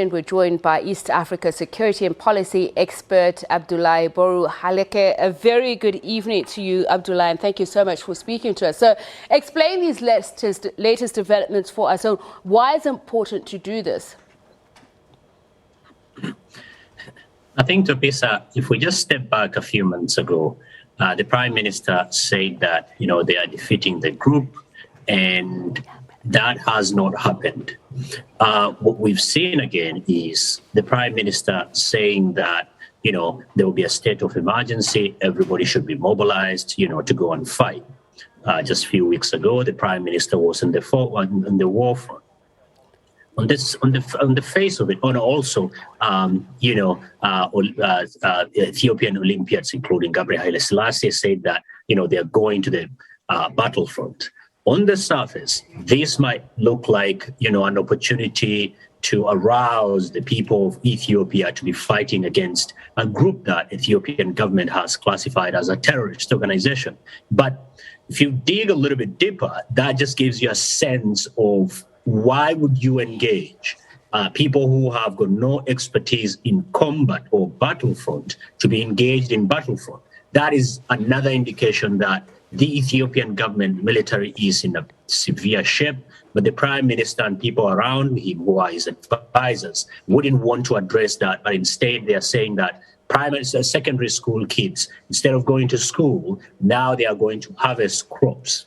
We're joined by East Africa security and policy expert Abdullahi Boru Halakhe. A very good evening to you, Abdullahi, and thank you so much for speaking to us. So explain these latest developments for us. So why is it important to do this? I think, Topisa, if we just step back a few months ago, the Prime Minister said that, they are defeating the group, and that has not happened. What we've seen again is the Prime Minister saying that, there will be a state of emergency, everybody should be mobilized, to go and fight. Just a few weeks ago, the Prime Minister was on the war front. On the face of it, and also, Ethiopian Olympians, including Gabriel Haile Selassie, said that, they are going to the battlefront. On the surface, this might look like, an opportunity to arouse the people of Ethiopia to be fighting against a group that Ethiopian government has classified as a terrorist organization. But if you dig a little bit deeper, that just gives you a sense of why would you engage people who have got no expertise in combat or battlefront to be engaged in battlefront. That is another indication that the Ethiopian government military is in a severe shape, but the Prime Minister and people around him who are his advisors wouldn't want to address that, but instead they are saying that secondary school kids, instead of going to school, now they are going to harvest crops.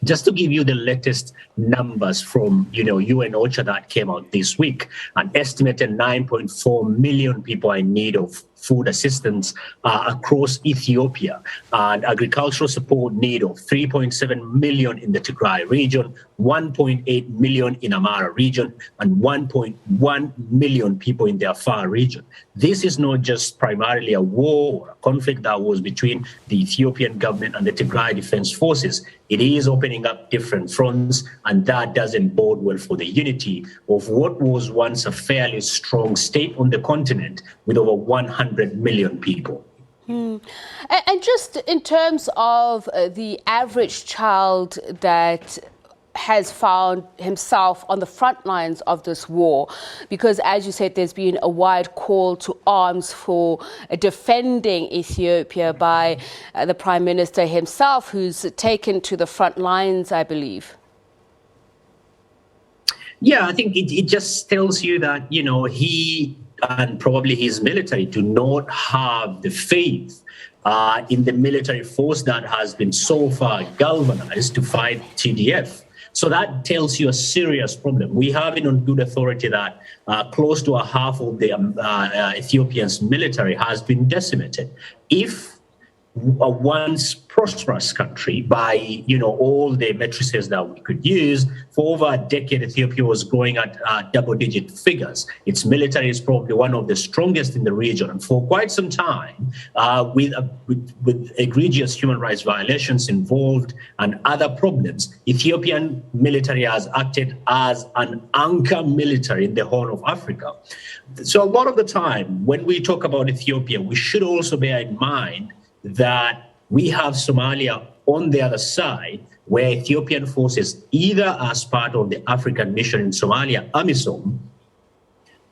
Just to give you the latest numbers from, UN OCHA that came out this week, an estimated 9.4 million people are in need of food assistance across Ethiopia, and agricultural support need of 3.7 million in the Tigray region, 1.8 million in Amara region, and 1.1 million people in the Afar region. This is not just primarily a war or a conflict that was between the Ethiopian government and the Tigray Defense Forces. It is opening up different fronts, and that doesn't bode well for the unity of what was once a fairly strong state on the continent with over 100 million people. And just in terms of the average child that has found himself on the front lines of this war, because as you said, there's been a wide call to arms for defending Ethiopia by the Prime Minister himself, who's taken to the front lines, I believe. Yeah, I think it just tells you that, he and probably his military do not have the faith in the military force that has been so far galvanized to fight TDF. So that tells you a serious problem. We have it on good authority that close to a half of the Ethiopians' military has been decimated. If a once prosperous country by all the matrices that we could use, for over a decade Ethiopia was growing at double-digit figures. Its military is probably one of the strongest in the region, and for quite some time with egregious human rights violations involved and other problems, Ethiopian military has acted as an anchor military in the Horn of Africa. So a lot of the time when we talk about Ethiopia, we should also bear in mind that we have Somalia on the other side, where Ethiopian forces, either as part of the African mission in Somalia, AMISOM,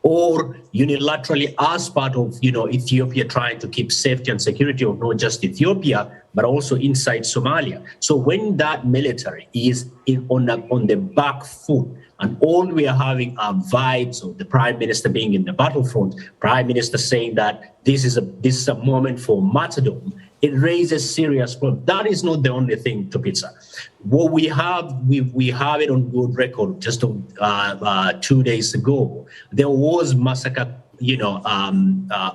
or unilaterally as part of Ethiopia trying to keep safety and security of not just Ethiopia, but also inside Somalia. So when that military is on the back foot, and all we are having are vibes of the Prime Minister being in the battlefront, Prime Minister saying that this is a moment for martyrdom, it raises serious problems. That is not the only thing, Topitsa. What we have it on good record. Just 2 days ago, there was massacre,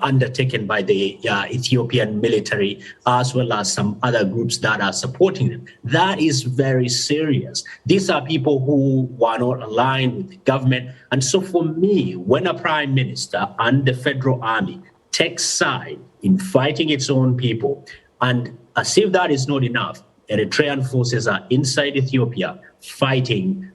undertaken by the Ethiopian military, as well as some other groups that are supporting them. That is very serious. These are people who were not aligned with the government. And so for me, when a Prime Minister and the federal army takes side in fighting its own people, and as if that is not enough, Eritrean forces are inside Ethiopia fighting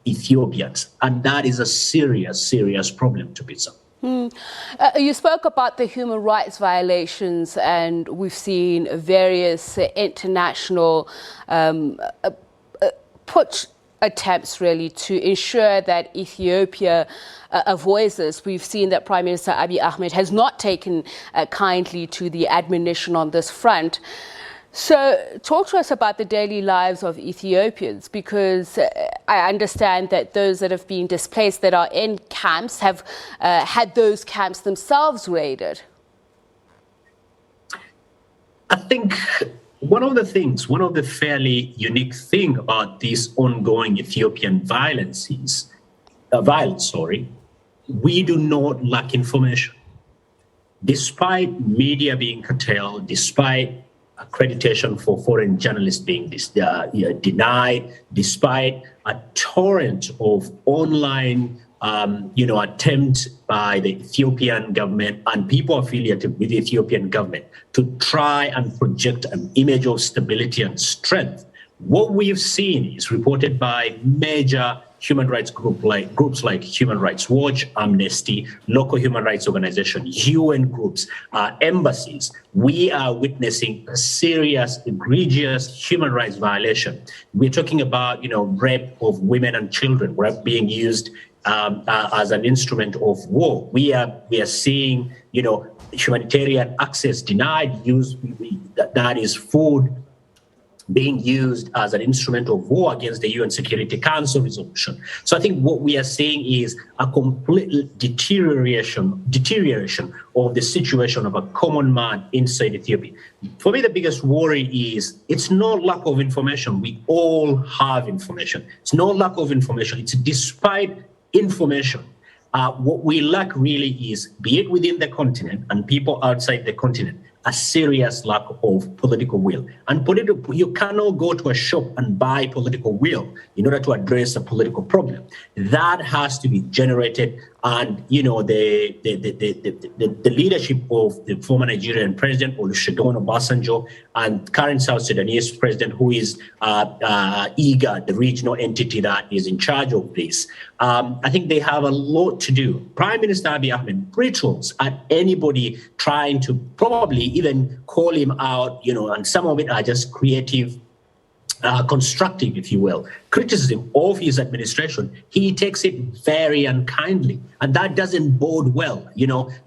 Ethiopians. And that is a serious, serious problem to Pizza. You spoke about the human rights violations, and we've seen various international push attempts really to ensure that Ethiopia avoids this. We've seen that Prime Minister Abiy Ahmed has not taken kindly to the admonition on this front. So talk to us about the daily lives of Ethiopians, because I understand that those that have been displaced that are in camps have had those camps themselves raided. I think one of the fairly unique thing about this ongoing Ethiopian violence, we do not lack information. Despite media being curtailed, despite accreditation for foreign journalists being denied, despite a torrent of online attempt by the Ethiopian government and people affiliated with the Ethiopian government to try and project an image of stability and strength. What we've seen is reported by major human rights groups like Human Rights Watch, Amnesty, local human rights organizations, UN groups, embassies. We are witnessing a serious, egregious human rights violation. We're talking about, rape of women and children, rape being used as an instrument of war. We are seeing, humanitarian access denied, that is food being used as an instrument of war against the UN Security Council resolution. So I think what we are seeing is a complete deterioration of the situation of a common man inside Ethiopia. For me, the biggest worry is it's not lack of information. We all have information. It's not lack of information. It's despite information. What we lack really is, be it within the continent and people outside the continent, a serious lack of political will. And you cannot go to a shop and buy political will in order to address a political problem. That has to be generated. And, the leadership of the former Nigerian president, Olusegun Obasanjo, and current South Sudanese president, who is IGAD, the regional entity that is in charge of this, I think they have a lot to do. Prime Minister Abiy Ahmed brittles at anybody trying to probably even call him out, and some of it are just creative, constructive, if you will, criticism of his administration. He takes it very unkindly, and that doesn't bode well.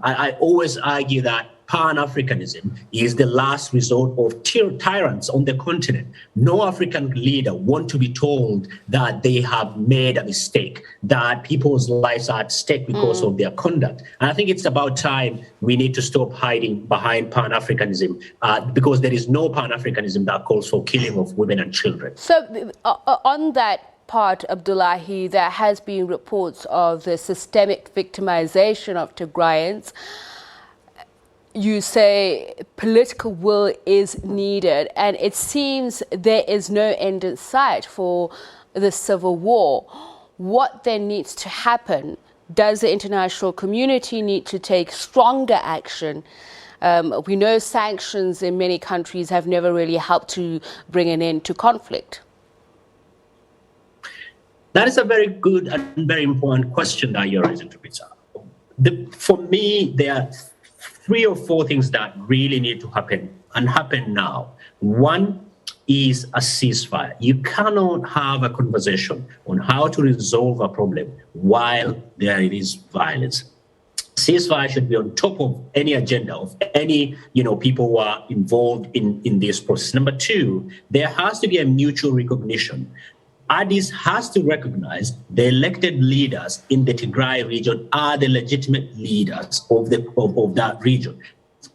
I always argue that Pan-Africanism is the last resort of tyrants on the continent. No African leader wants to be told that they have made a mistake, that people's lives are at stake because of their conduct. And I think it's about time we need to stop hiding behind Pan-Africanism, because there is no Pan-Africanism that calls for killing of women and children. So on that part, Abdullahi, there has been reports of the systemic victimization of Tigrayans. You say political will is needed, and it seems there is no end in sight for the civil war. What then needs to happen? Does the international community need to take stronger action? We know sanctions in many countries have never really helped to bring an end to conflict. That is a very good and very important question that you're raising, Teresa. For me, there are 3 or 4 things that really need to happen and happen now. One is a ceasefire. You cannot have a conversation on how to resolve a problem while there is violence. Ceasefire should be on top of any agenda of any people who are involved in this process. Number 2, there has to be a mutual recognition. Addis has to recognize the elected leaders in the Tigray region are the legitimate leaders of that region.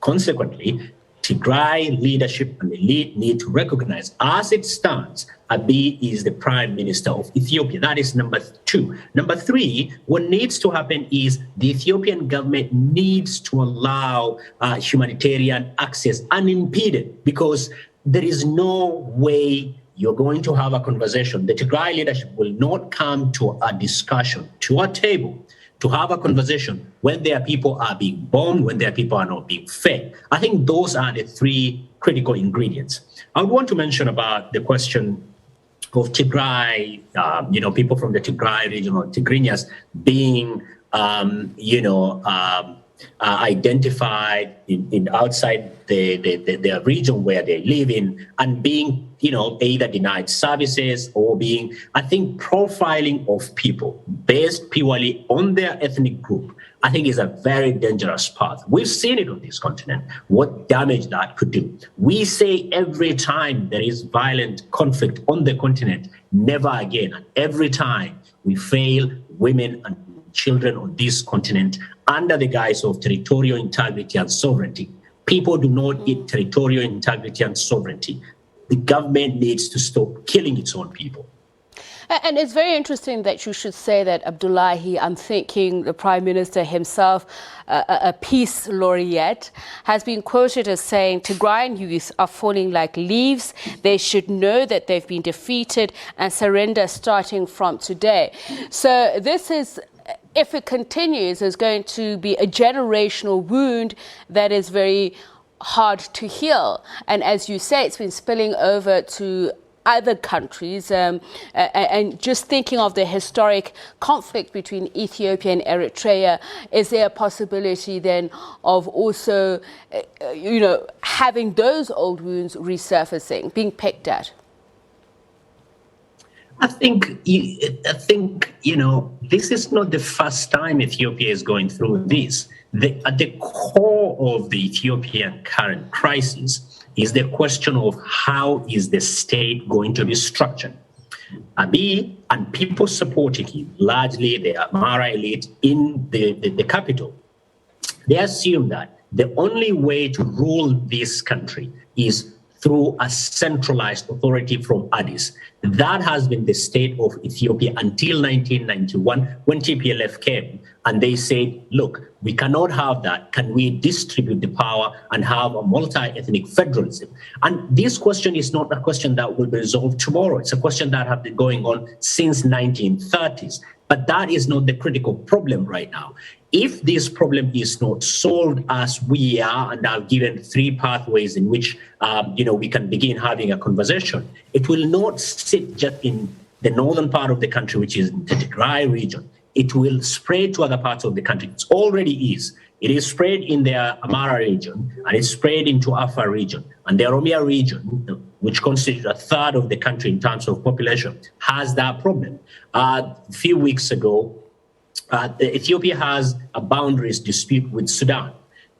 Consequently, Tigray leadership and elite need to recognize, as it stands, Abiy is the Prime Minister of Ethiopia. That is number 2. Number 3, what needs to happen is the Ethiopian government needs to allow humanitarian access unimpeded, because there is no way you're going to have a conversation. The Tigray leadership will not come to a discussion, to a table, to have a conversation when their people are being bombed, when their people are not being fed. I think those are the 3 critical ingredients. I would want to mention about the question of Tigray, people from the Tigray region or Tigrinyas being, identified in outside the region where they live in, and being, either denied services or being, I think, profiling of people based purely on their ethnic group, I think is a very dangerous path. We've seen it on this continent, what damage that could do. We say every time there is violent conflict on the continent, never again. And every time we fail women and children on this continent under the guise of territorial integrity and sovereignty. People do not eat territorial integrity and sovereignty. The government needs to stop killing its own people. And it's very interesting that you should say that, Abdullahi. I'm thinking the Prime Minister himself, a peace laureate, has been quoted as saying Tigrayan youth are falling like leaves. They should know that they've been defeated and surrender starting from today. So this is, if it continues, is going to be a generational wound that is very hard to heal. And as you say, it's been spilling over to other countries, and just thinking of the historic conflict between Ethiopia and Eritrea, is there a possibility then of also, having those old wounds resurfacing, being picked at? I think, this is not the first time Ethiopia is going through this. At the core of the Ethiopian current crisis is the question of how is the state going to be structured. Abiy and people supporting him, largely the Amhara elite in the capital, they assume that the only way to rule this country is through a centralized authority from Addis. That has been the state of Ethiopia until 1991, when TPLF came and they said, look, we cannot have that. Can we distribute the power and have a multi-ethnic federalism? And this question is not a question that will be resolved tomorrow. It's a question that has been going on since 1930s. But that is not the critical problem right now. If this problem is not solved as we are and are given three pathways in which we can begin having a conversation, it will not sit just in the northern part of the country, which is the Tigray region. It will spread to other parts of the country. It already is. It is spread in the Amhara region, and it's spread into Afar region. And the Oromia region, which constitutes a third of the country in terms of population, has that problem. A few weeks ago, Ethiopia has a boundaries dispute with Sudan,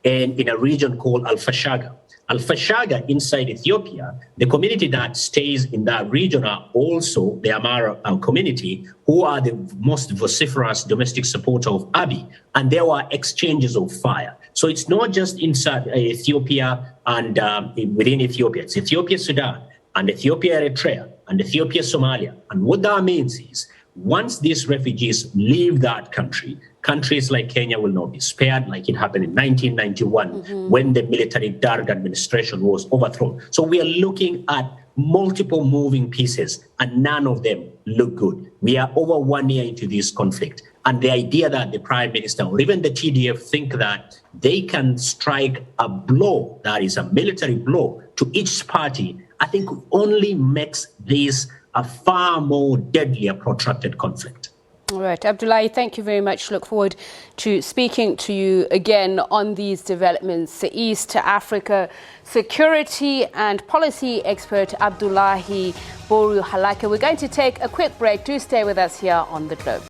and in a region called Al-Fashaga. Al-Fashaga inside Ethiopia, the community that stays in that region are also the Amhara community, who are the most vociferous domestic supporter of Abiy, and there were exchanges of fire. So it's not just inside Ethiopia and within Ethiopia, it's Ethiopia, Sudan, and Ethiopia, Eritrea, and Ethiopia, Somalia. And what that means is, once these refugees leave that country, countries like Kenya will not be spared, like it happened in 1991 when the military Darg administration was overthrown. So we are looking at multiple moving pieces, and none of them look good. We are over 1 year into this conflict. And the idea that the Prime Minister or even the TDF think that they can strike a blow, that is a military blow, to each party, I think only makes this a far more deadly, protracted conflict. All right, Abdullahi, thank you very much. Look forward to speaking to you again on these developments. East Africa security and policy expert Abdullahi Boru Halakhe. We're going to take a quick break. Do stay with us here on The Globe.